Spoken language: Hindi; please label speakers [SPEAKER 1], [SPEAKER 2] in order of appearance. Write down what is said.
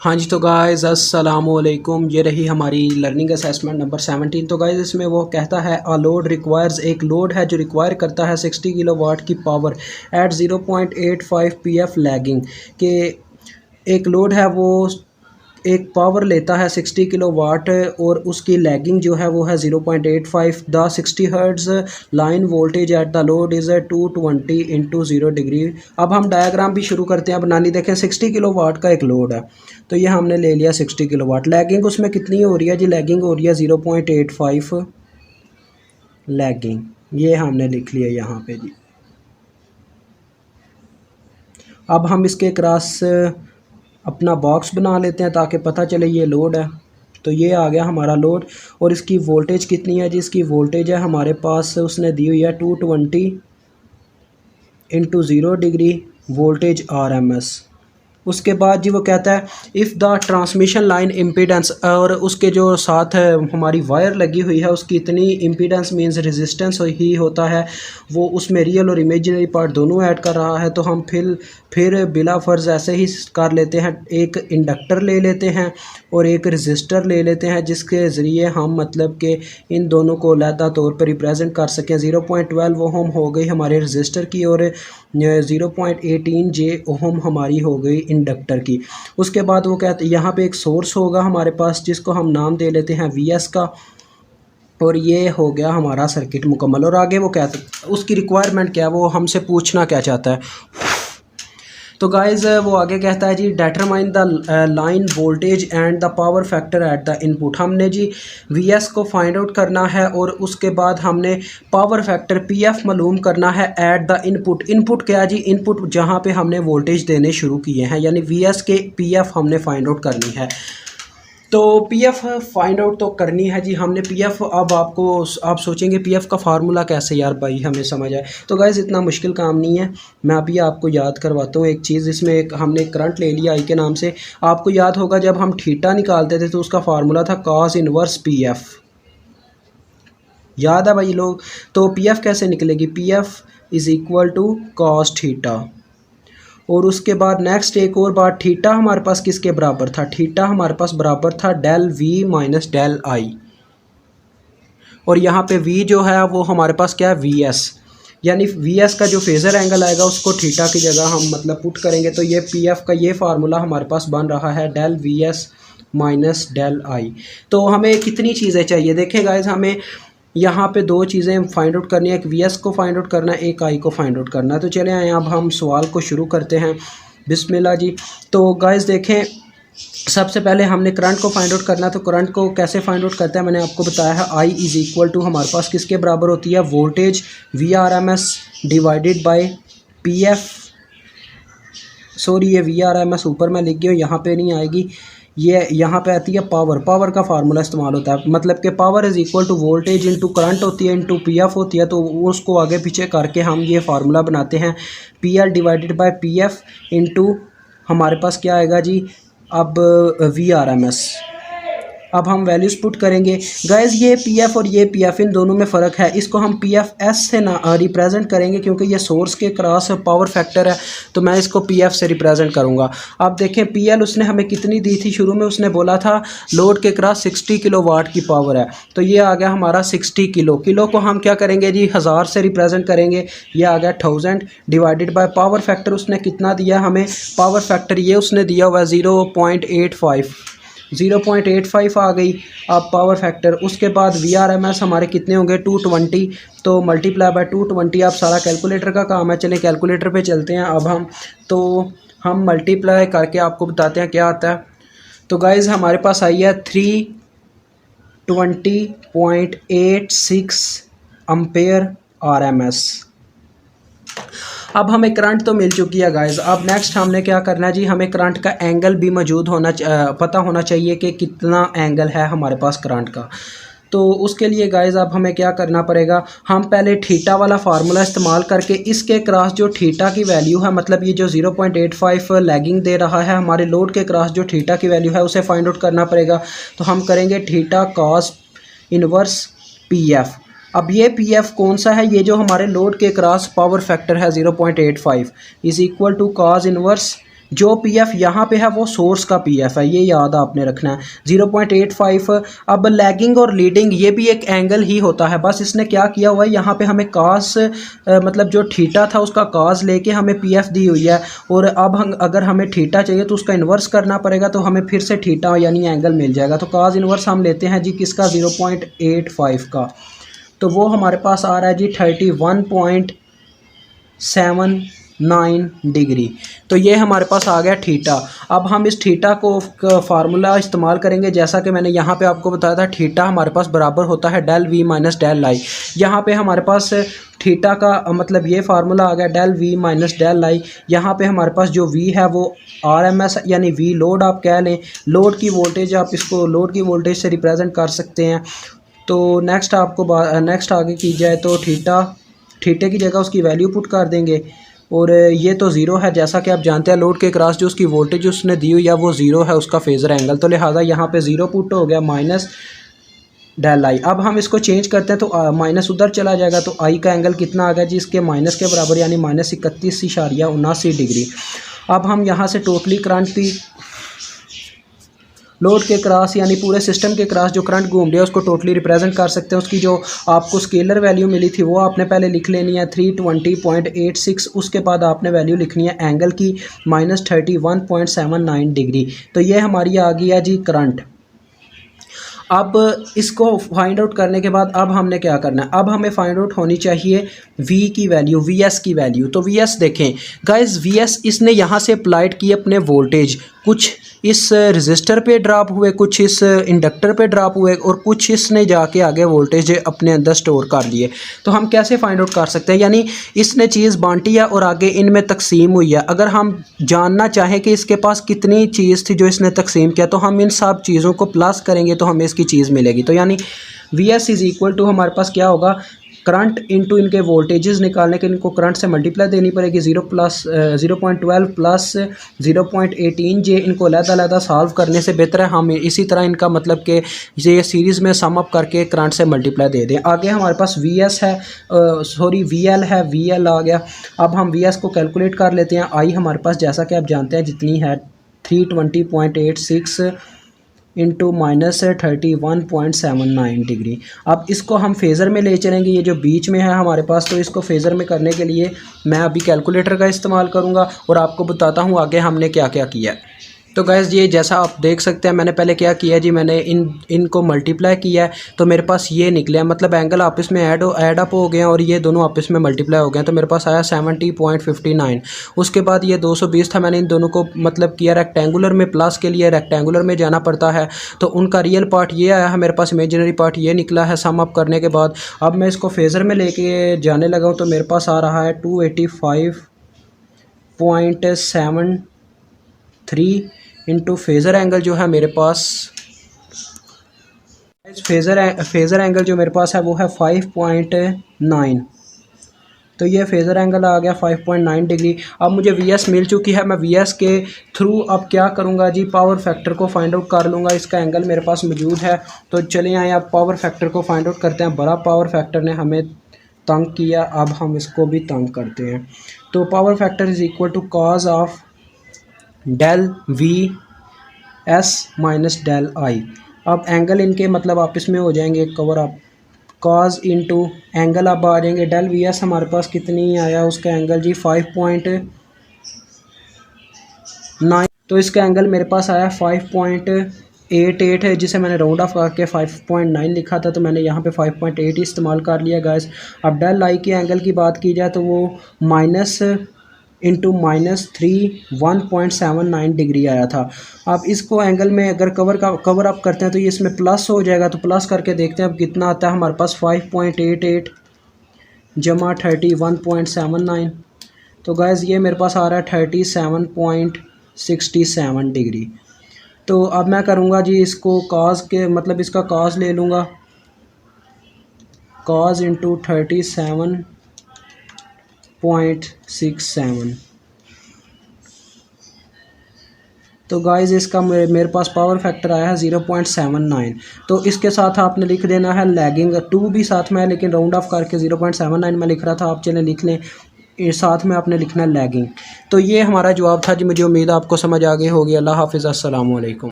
[SPEAKER 1] हाँ जी, तो गाइस अस्सलाम वालेकुम। ये रही हमारी लर्निंग असेसमेंट नंबर 17। तो गाइस इसमें वो कहता है अ लोड रिक्वायर्स, एक लोड है जो रिक्वायर करता है 60 किलो वाट की पावर एट 0.85 पीएफ लैगिंग के। एक लोड है वो एक पावर लेता है 60 किलो वाट और उसकी लैगिंग जो है वो है 0.85। The 60 hertz line voltage at the load is 220 into 0 degree. अब हम डायग्राम भी शुरू करते हैं बनानी। देखें 60 किलो वाट का एक लोड है, तो ये हमने ले लिया 60 किलो वाट। लैगिंग उसमें कितनी हो रही है जी? लैगिंग हो रही है 0.85 लैगिंग। ये हमने लिख लिया यहाँ पे जी। अब हम इसके क्रॉस अपना बॉक्स बना लेते हैं ताकि पता चले ये लोड है। तो ये आ गया हमारा लोड और इसकी वोल्टेज कितनी है जी? इसकी वोल्टेज है हमारे पास, उसने दी हुई है 220 इंटू 0 डिग्री वोल्टेज RMS। उसके बाद जी वो कहता है if the transmission line impedance, और उसके जो साथ हमारी वायर लगी हुई है उसकी इतनी इम्पीडेंस मींस रेजिस्टेंस ही होता है, वो उसमें रियल और इमेजिनरी पार्ट दोनों ऐड कर रहा है। तो हम फिर बिला फ़र्ज़ ऐसे ही कर लेते हैं, एक इंडक्टर ले लेते हैं और एक रजिस्टर ले लेते हैं जिसके ज़रिए हम मतलब कि इन दोनों को अलहदा तौर पर रिप्रेजेंट कर सकें। 0.12 ओहम हो गई हमारे रजिस्टर की और 0.18 जे ओहम हमारी हो गई इंडक्टर की। उसके बाद वो कहते हैं यहाँ पे एक सोर्स होगा हमारे पास जिसको हम नाम दे लेते हैं VS का, और ये हो गया हमारा सर्किट मुकम्मल। और आगे वो कहते उसकी रिक्वायरमेंट क्या है, वो हमसे पूछना क्या चाहता है। तो गाइज़ वो आगे कहता है जी determine the line voltage and the power factor at the input. हमने जी VS को फाइंड आउट करना है और उसके बाद हमने पावर फैक्टर PF मालूम करना है एट द इनपुट। इनपुट क्या जी? इनपुट जहाँ पे हमने वोल्टेज देने शुरू किए हैं, यानी VS के PF हमने फाइंड आउट करनी है। तो PF फाइंड आउट तो करनी है जी हमने PF। अब आप सोचेंगे PF का फार्मूला कैसे यार भाई हमें समझ आए। तो गाइज़ इतना मुश्किल काम नहीं है, मैं अभी आपको याद करवाता हूँ एक चीज़। इसमें एक हमने करंट ले लिया I के नाम से। आपको याद होगा जब हम थीटा निकालते थे तो उसका फार्मूला था cos इनवर्स PF। याद है भाई लोग? तो PF कैसे निकलेगी? PF is equal to cos theta. और उसके बाद नेक्स्ट एक और बात, थीटा हमारे पास किसके बराबर था? थीटा हमारे पास बराबर था del V minus del I। और यहाँ पे V जो है वो हमारे पास क्या है? VS। यानी VS का जो फेज़र एंगल आएगा उसको थीटा की जगह हम मतलब पुट करेंगे, तो ये PF का ये फार्मूला हमारे पास बन रहा है del VS minus del I। तो हमें कितनी चीज़ें चाहिए? देखें गाइज, हमें यहाँ पे दो चीज़ें फाइंड आउट करनी है, एक VS को फाइंड आउट करना है, एक I को फाइंड आउट करना है। तो चले आए अब हम सवाल को शुरू करते हैं। बिस्मिल्लाह जी। तो गाइस देखें सबसे पहले हमने करंट को फाइंड आउट करना है। तो करंट को कैसे फाइंड आउट करते हैं मैंने आपको बताया है। I इज़ इक्वल टू हमारे पास किसके बराबर होती है? Voltage VRMS divided by PF। Sorry ये VRMS ऊपर मैं लिख गया हूँ, यहाँ पे नहीं आएगी, ये यहाँ पे आती है पावर। पावर का फार्मूला इस्तेमाल होता है, मतलब कि power is equal to voltage into current होती है इंटू PF होती है। तो उसको आगे पीछे करके हम ये फार्मूला बनाते हैं PL divided by PF into हमारे पास क्या आएगा जी? अब VRMS। अब हम वैल्यूज़ पुट करेंगे। गाइस ये PF और ये PF इन दोनों में फ़र्क है, इसको हम PFS से ना रिप्रेजेंट करेंगे क्योंकि ये सोर्स के क्रॉस पावर फैक्टर है, तो मैं इसको PF से रिप्रेजेंट करूँगा। अब देखें PL उसने हमें कितनी दी थी? शुरू में उसने बोला था लोड के क्रॉस 60 किलो वाट की पावर है, तो ये आ गया हमारा 60 किलो। किलो को हम क्या करेंगे जी? 1000 से रिप्रेजेंट करेंगे, ये आ गया 1000 डिवाइडेड बाय पावर फैक्टर उसने कितना दिया हमें? पावर फैक्टर ये उसने दिया हुआ है 0.85 आ गई अब पावर फैक्टर। उसके बाद VRMS हमारे कितने होंगे? 220, तो मल्टीप्लाई बाय 220। अब सारा कैलकुलेटर का काम है, चलें कैलकुलेटर पे चलते हैं अब हम मल्टीप्लाई करके आपको बताते हैं क्या आता है। तो गाइज़ हमारे पास आई है 320.86 एम्पेयर RMS। अब हमें करंट तो मिल चुकी है गाइस। अब नेक्स्ट हमने क्या करना है जी? हमें करंट का एंगल भी मौजूद पता होना चाहिए कि कितना एंगल है हमारे पास करंट का। तो उसके लिए गाइस अब हमें क्या करना पड़ेगा? हम पहले थीटा वाला फार्मूला इस्तेमाल करके इसके क्रॉस जो थीटा की वैल्यू है, मतलब ये जो 0.85 लैगिंग दे रहा है हमारे लोड के क्रॉस जो थीटा की वैल्यू है उसे फाइंड आउट करना पड़ेगा। तो हम करेंगे थीटा कॉस इनवर्स PF। अब ये PF कौन सा है? ये जो हमारे लोड के क्रॉस पावर फैक्टर है 0.85 is equal to cos inverse जो पीएफ यहाँ पे है वो सोर्स का पीएफ है, ये याद आपने रखना है 0.85। अब लैगिंग और लीडिंग ये भी एक एंगल ही होता है, बस इसने क्या किया हुआ है यहाँ पे हमें कास मतलब जो थीटा था उसका कास लेके हमें पीएफ दी हुई है, और अब हम अगर हमें थीटा चाहिए तो उसका इन्वर्स करना पड़ेगा, तो हमें फिर से थीटा यानी एंगल मिल जाएगा। तो कास इन्वर्स हम लेते हैं जी किसका 0.85 का, तो वो हमारे पास आ रहा है जी 31.79 डिग्री। तो ये हमारे पास आ गया थीटा। अब हम इस थीटा को फार्मूला इस्तेमाल करेंगे, जैसा कि मैंने यहाँ पे आपको बताया था थीटा हमारे पास बराबर होता है del V minus del I. यहाँ पे हमारे पास थीटा का मतलब ये फार्मूला आ गया del V minus del I. यहाँ पे हमारे पास जो वी है वो आरएमएस यानी वी लोड आप कह लें, लोड की वोल्टेज, आप इसको लोड की वोल्टेज से रिप्रेजेंट कर सकते हैं। तो नेक्स्ट आगे की जाए तो थीटे की जगह उसकी वैल्यू पुट कर देंगे, और ये तो ज़ीरो है जैसा कि आप जानते हैं, लोड के क्रॉस जो उसकी वोल्टेज उसने दी हुई है वो ज़ीरो है उसका फेज़र एंगल, तो लिहाजा यहाँ पे ज़ीरो पुट हो गया माइनस डेल आई। अब हम इसको चेंज करते हैं तो माइनस उधर चला जाएगा, तो आई का एंगल कितना आ गया जी इसके माइनस के बराबर यानी -31.79 डिग्री। अब हम यहाँ से टोटली करंट की लोड के क्रॉस यानी पूरे सिस्टम के क्रॉस जो करंट घूम रही है उसको टोटली रिप्रेजेंट कर सकते हैं। उसकी जो आपको स्केलर वैल्यू मिली थी वो आपने पहले लिख लेनी है 320.86, उसके बाद आपने वैल्यू लिखनी है एंगल की -31.79 डिग्री। तो ये हमारी आ गई है जी करंट। अब इसको फाइंड आउट करने के बाद अब हमने क्या करना है, अब हमें फाइंड आउट होनी चाहिए V की वैल्यू, VS की वैल्यू। तो VS देखें गाइस, VS इसने यहाँ से अप्लाइड की अपने वोल्टेज, कुछ इस रजिस्टर पे ड्रॉप हुए, कुछ इस इंडक्टर पे ड्रॉप हुए, और कुछ इसने जाके आगे वोल्टेज अपने अंदर स्टोर कर लिए। तो हम कैसे फाइंड आउट कर सकते हैं, यानी इसने चीज़ बांटी है और आगे इनमें तकसीम हुई है। अगर हम जानना चाहें कि इसके पास कितनी चीज़ थी जो इसने तकसीम किया, तो हम इन सब चीज़ों को प्लस करेंगे तो हमें इसकी चीज़ मिलेगी। तो यानी VS इज़ इक्वल टू हमारे पास क्या होगा, करंट इनटू इनके वोल्टेजेस निकालने के इनको करंट से मल्टीप्लाई देनी पड़ेगी, 0.12 प्लस 0.18 जे। इनको अलग-अलग सॉल्व करने से बेहतर है हम इसी तरह इनका मतलब कि ये सीरीज़ में सम अप करके करंट से मल्टीप्लाई दे दें। आगे हमारे पास VS है, VL है, VL आ गया। अब हम VS को कैलकुलेट कर लेते हैं। आई हमारे पास जैसा कि आप जानते हैं जितनी है 320.86 इंटू -31.79 डिग्री। अब इसको हम फेज़र में ले चलेंगे, ये जो बीच में है हमारे पास, तो इसको फेज़र में करने के लिए मैं अभी कैलकुलेटर का इस्तेमाल करूँगा और आपको बताता हूँ आगे हमने क्या क्या किया है। तो गैस ये जैसा आप देख सकते हैं मैंने पहले क्या किया जी, मैंने इनको मल्टीप्लाई किया है, तो मेरे पास ये निकले हैं, मतलब एंगल आपस में ऐड अप हो गए हैं और ये दोनों आपस में मल्टीप्लाई हो गए हैं, तो मेरे पास आया 70.59। उसके बाद ये 220 था, मैंने इन दोनों को मतलब किया रेक्टेंगुलर में, प्लस के लिए रेक्टेंगुलर में जाना पड़ता है, तो उनका रियल पार्ट ये आया है मेरे पास, इमेजिनरी पार्ट ये निकला है सम अप करने के बाद। अब मैं इसको फेज़र में लेके जाने लगा हूँ, तो मेरे पास आ रहा है 285.73 इंटू फेज़र एंगल जो है मेरे पास, फेज़र एंगल जो मेरे पास है वो है 5.9। तो ये फेज़र एंगल आ गया 5.9 डिग्री। अब मुझे VS मिल चुकी है, मैं VS के थ्रू अब क्या करूँगा जी, पावर फैक्टर को फाइंड आउट कर लूँगा। इसका एंगल मेरे पास मौजूद है, तो चले आए अब पावर फैक्टर को फाइंड आउट करते हैं। बड़ा पावर फैक्टर ने हमें तंग किया, अब हम इसको भी तंग करते हैं। तो power factor is equal to cos of del VS minus del I. अब एंगल इनके मतलब आपस में हो जाएंगे cover up, cos into angle अब आ जाएंगे डेल VS हमारे पास कितनी आया उसका एंगल जी 5.9, तो इसका एंगल मेरे पास आया 5.88 है, जिसे मैंने राउंड ऑफ करके 5.9 लिखा था, तो मैंने यहाँ पे 5.8 इस्तेमाल कर लिया गाइस। अब डेल आई के एंगल की बात की जाए तो वो माइनस इंटू -1.79 डिग्री आया था। अब इसको एंगल में अगर कवर अप करते हैं तो ये इसमें प्लस हो जाएगा, तो प्लस करके देखते हैं अब कितना आता है हमारे पास 5.88 जमा 31.79, तो गाइस ये मेरे पास आ रहा है 37.67 डिग्री। तो अब मैं करूँगा जी इसको कॉज के मतलब इसका कॉज ले लूँगा, कॉज इंटू 37.67। तो गाइस इसका मेरे पास पावर फैक्टर आया है 0.79। तो इसके साथ आपने लिख देना है लैगिंग 2 भी साथ में है, लेकिन राउंड ऑफ करके 0.79 में लिख रहा था, आप चलें लिख लें साथ में आपने लिखना है लैगिंग। तो ये हमारा जवाब था जी। मुझे उम्मीद है आपको समझ आ गई होगी। अल्लाह हाफिज़, अस्सलाम वालेकुम।